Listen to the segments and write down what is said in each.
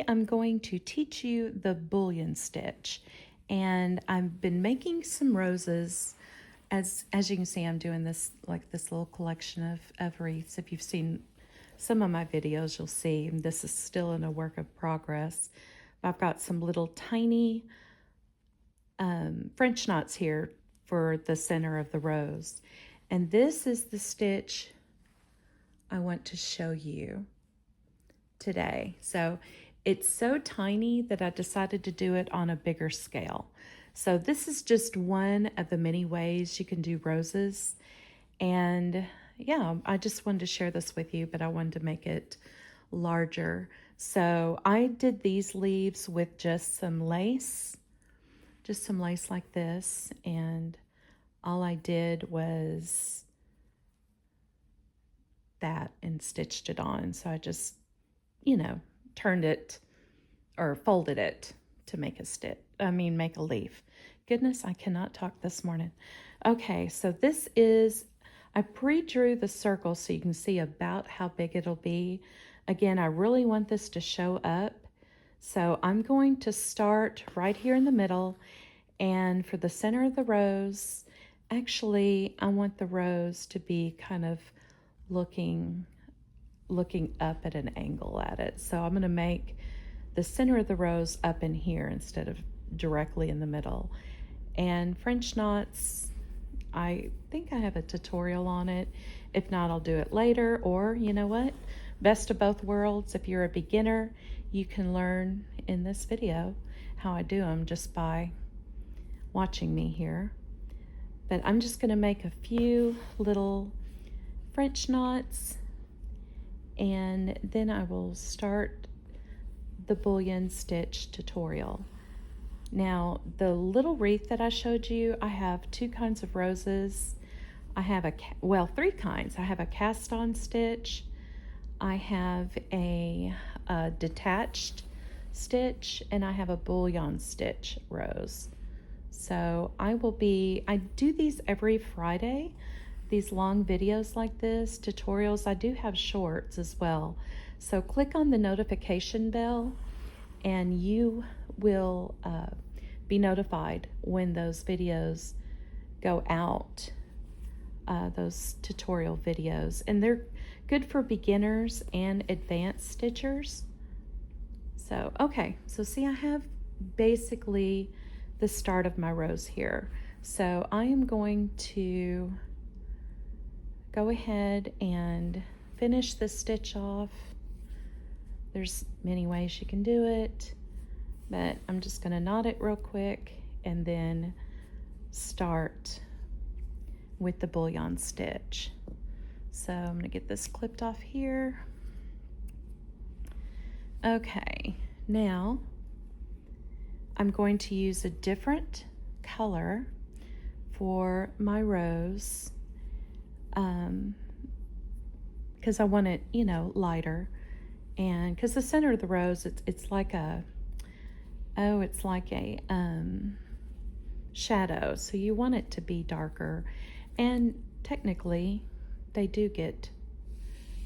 I'm going to teach you the bullion stitch, and I've been making some roses. As you can see, I'm doing this little collection of wreaths. If you've seen some of my videos, you'll see this is still in a work of progress. I've got some little tiny French knots here for the center of the rose, and this is the stitch I want to show you today. So it's so tiny that I decided to do it on a bigger scale. So this is just one of the many ways you can do roses. And yeah, I just wanted to share this with you, but I wanted to make it larger. So I did these leaves with just some lace like this. And all I did was that and stitched it on. So I just, turned it or folded it to make make a leaf. Goodness, I cannot talk this morning. Okay, so I pre-drew the circle so you can see about how big it'll be. Again, I really want this to show up. So I'm going to start right here in the middle, and for the center of the rose, actually, I want the rose to be kind of looking up at an angle at it. So I'm going to make the center of the rose up in here instead of directly in the middle. And French knots, I think I have a tutorial on it. If not, I'll do it later. Or you know what? Best of both worlds. If you're a beginner, you can learn in this video how I do them just by watching me here. But I'm just going to make a few little French knots, and then I will start the bullion stitch tutorial. Now, the little wreath that I showed you, I have two kinds of roses. I have three kinds. I have a cast on stitch, I have a detached stitch, and I have a bullion stitch rose. So I do these every Friday, these long videos like this, tutorials. I do have shorts as well. So click on the notification bell and you will be notified when those videos go out, those tutorial videos. And they're good for beginners and advanced stitchers. So, okay, so see, I have basically the start of my rose here. So I am going to go ahead and finish this stitch off. There's many ways you can do it, but I'm just going to knot it real quick and then start with the bullion stitch. So I'm going to get this clipped off here. Okay, now I'm going to use a different color for my rose, because I want it, lighter. And because the center of the rose, it's like a shadow. So you want it to be darker. And technically, they do get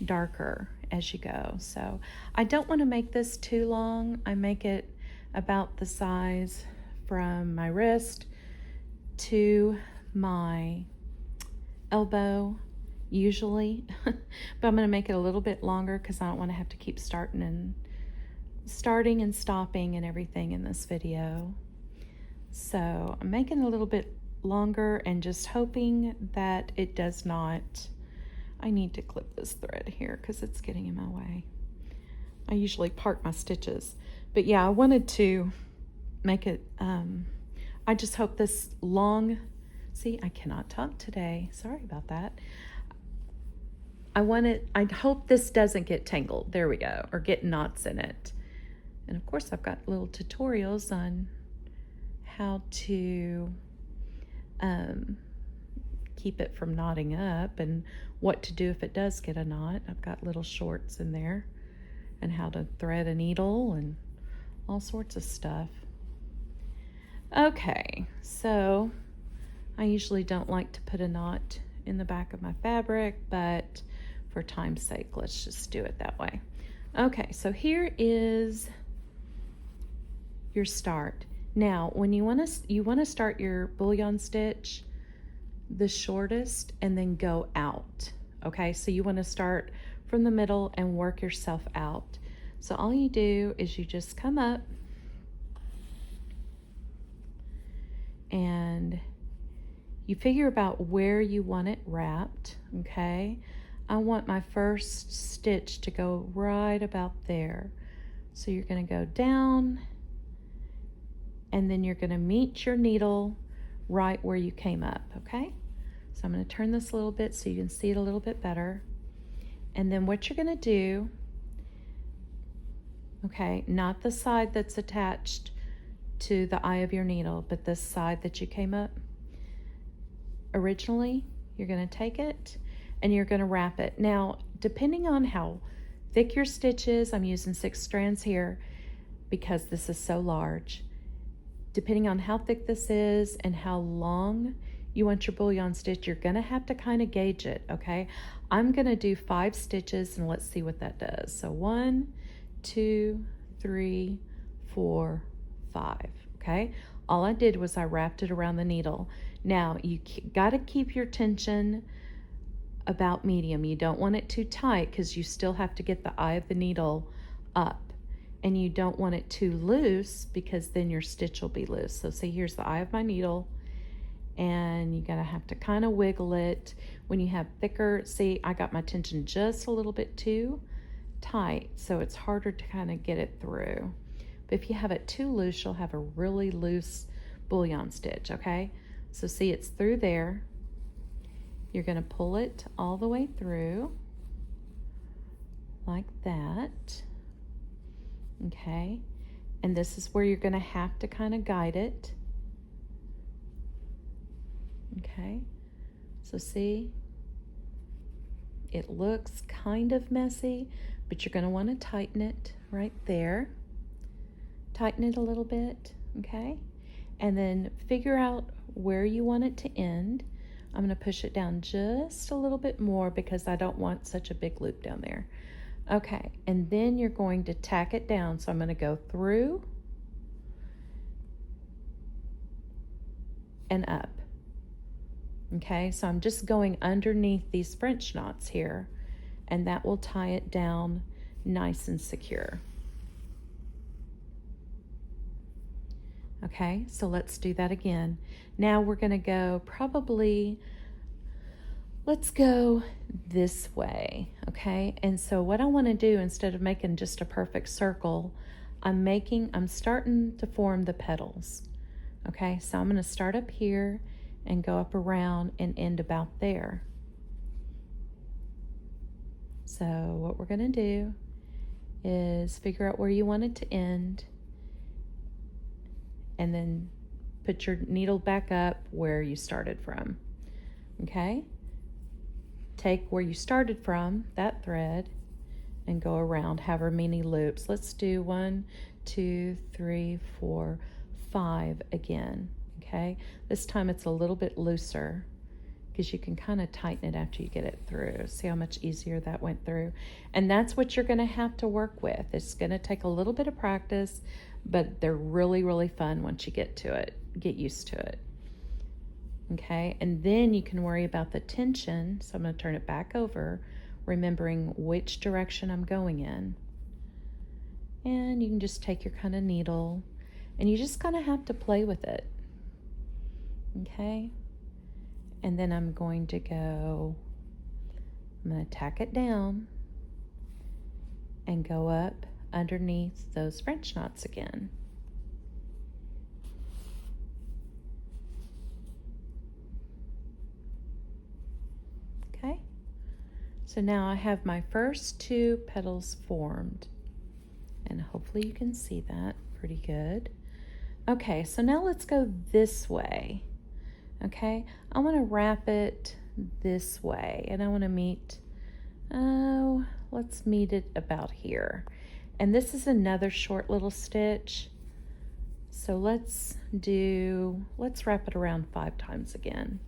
darker as you go. So I don't want to make this too long. I make it about the size from my wrist to my elbow usually, but I'm going to make it a little bit longer because I don't want to have to keep starting and stopping and everything in this video. So I'm making it a little bit longer and just hoping that it does not. I need to clip this thread here because it's getting in my way. I usually park my stitches, but yeah, I wanted to make it, I just hope this long, see, I cannot talk today. Sorry about that. I hope this doesn't get tangled. There we go. Or get knots in it. And of course I've got little tutorials on how to keep it from knotting up and what to do if it does get a knot. I've got little shorts in there and how to thread a needle and all sorts of stuff. Okay, so I usually don't like to put a knot in the back of my fabric, but for time's sake, let's just do it that way. Okay, so here is your start. Now, when you want to start your bullion stitch the shortest and then go out. Okay, so you want to start from the middle and work yourself out. So all you do is you just come up and you figure about where you want it wrapped. Okay, I want my first stitch to go right about there. So you're going to go down and then you're going to meet your needle right where you came up. Okay, so I'm going to turn this a little bit so you can see it a little bit better. And then what you're going to do, okay, not the side that's attached to the eye of your needle, but this side that you came up originally, you're going to take it and you're going to wrap it. Now, depending on how thick your stitch is, I'm using 6 strands here because this is so large. Depending on how thick this is and how long you want your bullion stitch, you're going to have to kind of gauge it, okay? I'm going to do 5 stitches and let's see what that does. So 1, 2, 3, 4, 5, okay? All I did was I wrapped it around the needle. Now, you got to keep your tension about medium. You don't want it too tight because you still have to get the eye of the needle up. And you don't want it too loose because then your stitch will be loose. So see, here's the eye of my needle. And you're gonna have to kind of wiggle it. When you have thicker, see, I got my tension just a little bit too tight, so it's harder to kind of get it through. But if you have it too loose, you'll have a really loose bullion stitch, okay? So see, it's through there. You're gonna pull it all the way through like that, okay? And this is where you're gonna have to kind of guide it. Okay, so see, it looks kind of messy, but you're going to want to tighten it right there. Tighten it a little bit, okay? And then figure out where you want it to end. I'm going to push it down just a little bit more because I don't want such a big loop down there. Okay, and then you're going to tack it down. So I'm going to go through and up. Okay, so I'm just going underneath these French knots here, and that will tie it down nice and secure. Okay, so let's do that again. Now we're going to go let's go this way, okay? And so what I want to do, instead of making just a perfect circle, I'm starting to form the petals. Okay, so I'm going to start up here and go up around and end about there. So what we're going to do is figure out where you want it to end and then put your needle back up where you started from. Okay? Take where you started from, that thread, and go around however many loops. Let's do 1, 2, 3, 4, 5 again. Okay, this time it's a little bit looser because you can kind of tighten it after you get it through. See how much easier that went through? And that's what you're going to have to work with. It's going to take a little bit of practice, but they're really, really fun once you get used to it. Okay, and then you can worry about the tension. So I'm going to turn it back over, remembering which direction I'm going in. And you can just take your kind of needle and you just kind of have to play with it. Okay, and then I'm going to tack it down and go up underneath those French knots again. Okay, so now I have my first 2 petals formed, and hopefully you can see that pretty good. Okay, so now let's go this way. Okay, I want to wrap it this way, and I want to let's meet it about here. And this is another short little stitch. So let's wrap it around 5 times again.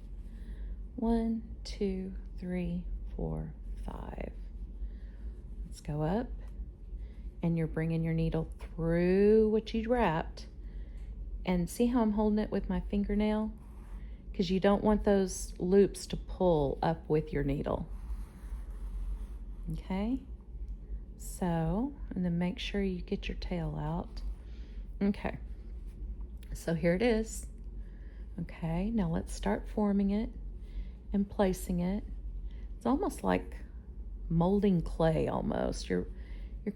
1, 2, 3, 4, 5. Let's go up, and you're bringing your needle through what you wrapped And see how I'm holding it with my fingernail? Because you don't want those loops to pull up with your needle. Okay, so, and then make sure you get your tail out. Okay, so here it is. Okay, now let's start forming it and placing it. It's almost like molding clay almost. You're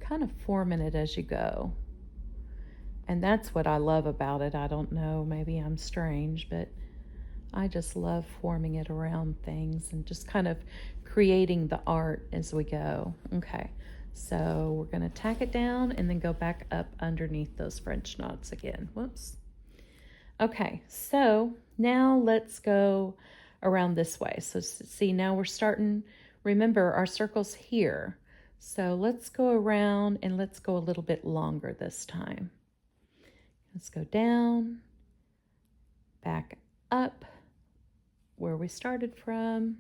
kind of forming it as you go. And that's what I love about it. I don't know, maybe I'm strange, but I just love forming it around things and just kind of creating the art as we go. Okay, so we're going to tack it down and then go back up underneath those French knots again. Whoops. Okay, so now let's go around this way. So see, now we're starting, remember our circle's here. So let's go around and let's go a little bit longer this time. Let's go down, back up where we started from,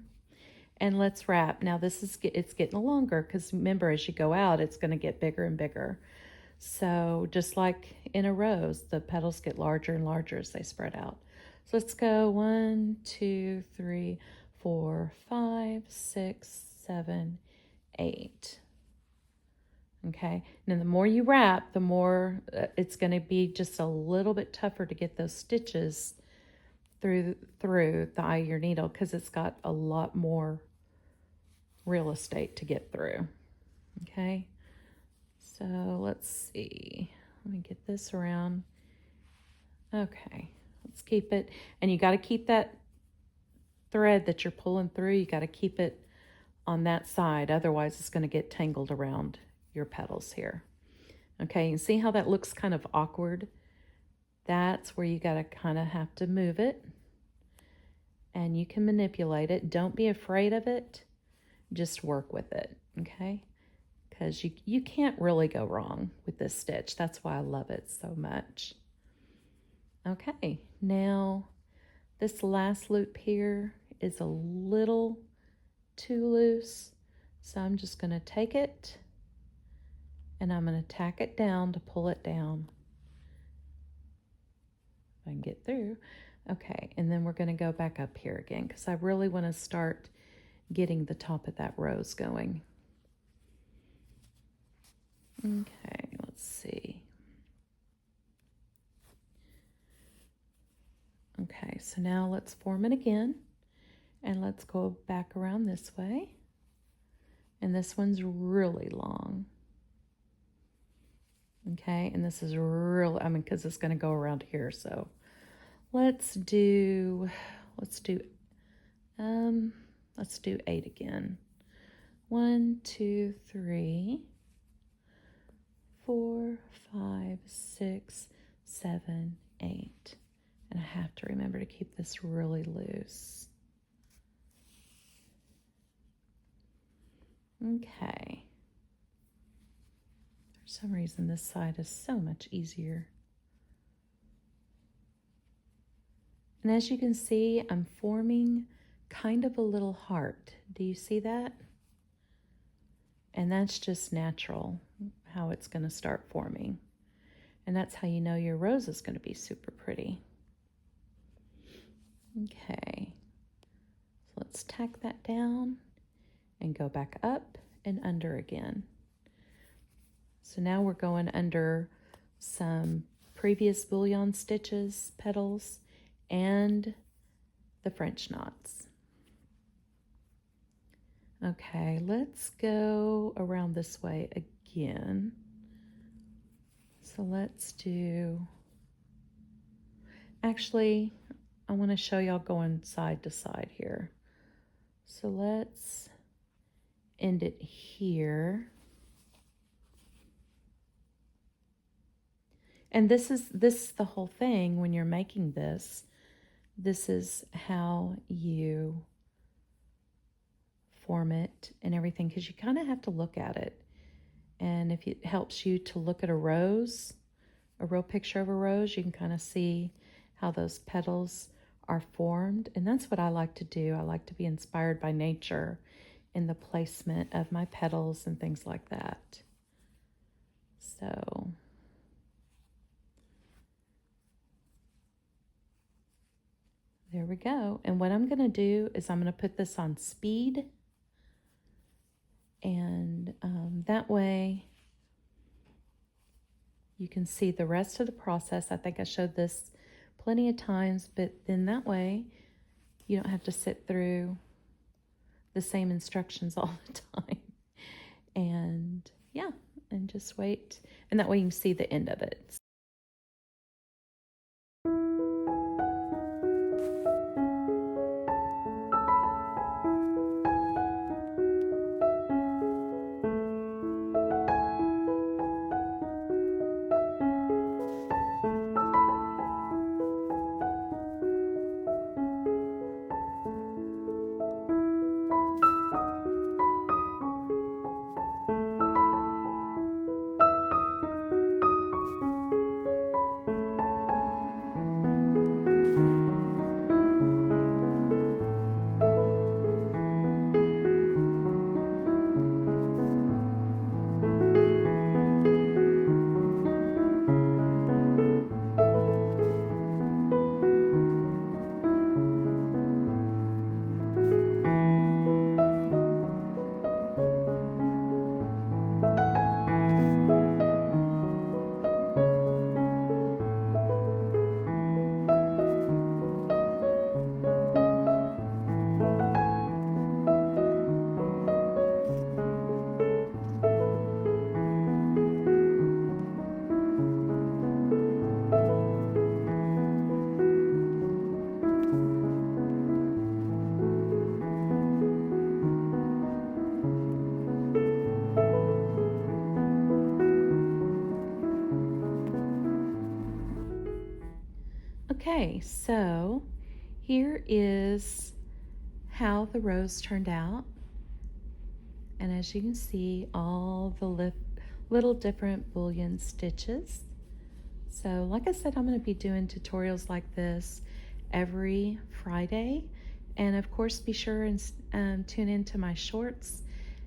and let's wrap. Now this is, it's getting longer because remember, as you go out, it's going to get bigger and bigger. So just like in a rose, the petals get larger and larger as they spread out. So let's go 1, 2, 3, 4, 5, 6, 7, 8. Okay, and then the more you wrap, the more it's going to be just a little bit tougher to get those stitches through the eye of your needle because it's got a lot more real estate to get through. Okay, so let's see. Let me get this around. Okay, let's keep it. And you got to keep that thread that you're pulling through, you got to keep it on that side. Otherwise, it's going to get tangled around your petals here. Okay, and see how that looks kind of awkward? That's where you got to kind of have to move it. And you can manipulate it. Don't be afraid of it. Just work with it, okay? Because you can't really go wrong with this stitch. That's why I love it so much. Okay, now this last loop here is a little too loose. So I'm just going to take it and I'm going to tack it down to pull it down. If I can get through. Okay, and then we're going to go back up here again because I really want to start getting the top of that rose going. Okay, let's see. Okay, so now let's form it again and let's go back around this way. And this one's really long. Okay, and this is real, I mean, because it's going to go around here, so let's do 8 again. 1, 2, 3, 4, 5, 6, 7, 8. And I have to remember to keep this really loose. Okay. For some reason, this side is so much easier. And as you can see, I'm forming kind of a little heart. Do you see that? And that's just natural, how it's going to start forming. And that's how you know your rose is going to be super pretty. Okay, so let's tack that down and go back up and under again. So now we're going under some previous bullion stitches, petals, and the French knots. Okay, let's go around this way again. So let's do, actually, I want to show y'all going side to side here. So let's end it here. And this is the whole thing when you're making this. This is how you form it and everything, because you kind of have to look at it. And if it helps you to look at a rose, a real picture of a rose, you can kind of see how those petals are formed. And that's what I like to do. I like to be inspired by nature in the placement of my petals and things like that. So There we go. And what I'm going to do is I'm going to put this on speed. And that way you can see the rest of the process. I think I showed this plenty of times, but then that way you don't have to sit through the same instructions all the time. And yeah, and just wait. And that way you can see the end of it. Okay, so here is how the rose turned out. And as you can see, all the little different bullion stitches. So like I said, I'm going to be doing tutorials like this every Friday. And of course, be sure and tune into my shorts,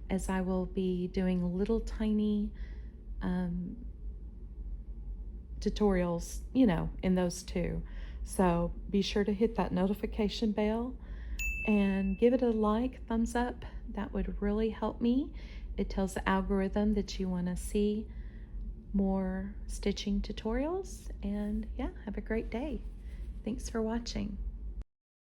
as I will be doing little tiny tutorials, you know, in those too. So be sure to hit that notification bell and give it a like, thumbs up. That would really help me. It tells the algorithm that you want to see more stitching tutorials. And yeah, have a great day. Thanks for watching.